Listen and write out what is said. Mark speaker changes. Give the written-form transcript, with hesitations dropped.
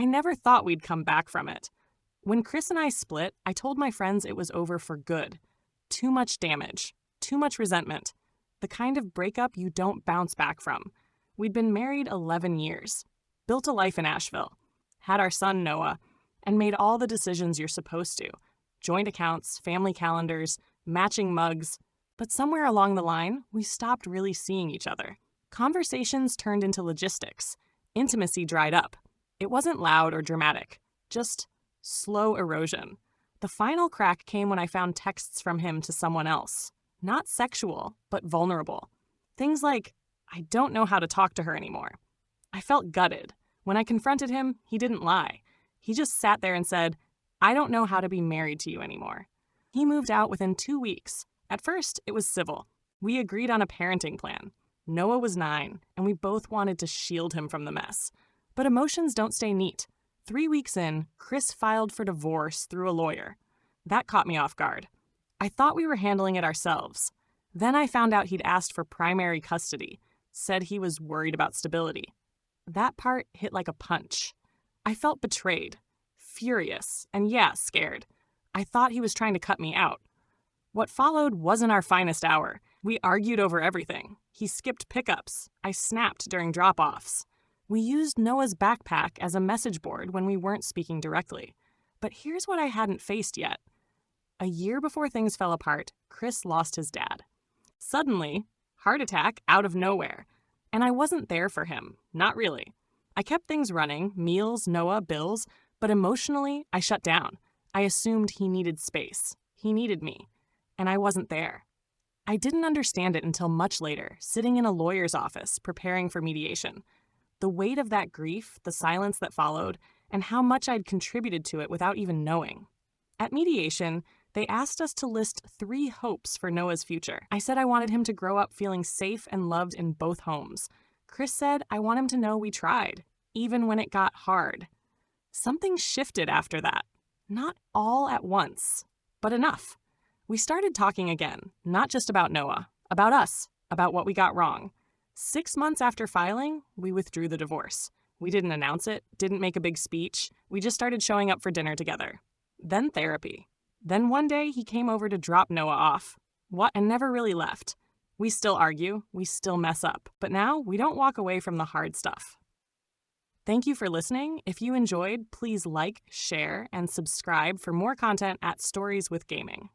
Speaker 1: I never thought we'd come back from it. When Chris and I split, I told my friends it was over for good. Too much damage, too much resentment, the kind of breakup you don't bounce back from. We'd been married 11 years, built a life in Asheville, had our son Noah, and made all the decisions you're supposed to. Joint accounts, family calendars, matching mugs. But somewhere along the line, we stopped really seeing each other. Conversations turned into logistics. Intimacy dried up. It wasn't loud or dramatic, just slow erosion. The final crack came when I found texts from him to someone else. Not sexual, but vulnerable. Things like, I don't know how to talk to her anymore. I felt gutted. When I confronted him, he didn't lie. He just sat there and said, I don't know how to be married to you anymore. He moved out within 2 weeks. At first, it was civil. We agreed on a parenting plan. Noah was 9, and we both wanted to shield him from the mess. But emotions don't stay neat. 3 weeks in, Chris filed for divorce through a lawyer. That caught me off guard. I thought we were handling it ourselves. Then I found out he'd asked for primary custody, said he was worried about stability. That part hit like a punch. I felt betrayed, furious, and scared. I thought he was trying to cut me out. What followed wasn't our finest hour. We argued over everything. He skipped pickups. I snapped during drop-offs. We used Noah's backpack as a message board when we weren't speaking directly. But here's what I hadn't faced yet. A year before things fell apart, Chris lost his dad. Suddenly, heart attack out of nowhere. And I wasn't there for him. Not really. I kept things running, meals, Noah, bills, but emotionally, I shut down. I assumed he needed space. He needed me. And I wasn't there. I didn't understand it until much later, sitting in a lawyer's office, preparing for mediation. The weight of that grief, the silence that followed, and how much I'd contributed to it without even knowing. At mediation, they asked us to list 3 hopes for Noah's future. I said I wanted him to grow up feeling safe and loved in both homes. Chris said I want him to know we tried, even when it got hard. Something shifted after that. Not all at once, but enough. We started talking again, not just about Noah, about us, about what we got wrong. 6 months after filing, we withdrew the divorce. We didn't announce it, didn't make a big speech. We just started showing up for dinner together. Then therapy. Then one day he came over to drop Noah off. And never really left. We still argue, we still mess up, but now we don't walk away from the hard stuff. Thank you for listening. If you enjoyed, please like, share, and subscribe for more content at Stories with Gaming.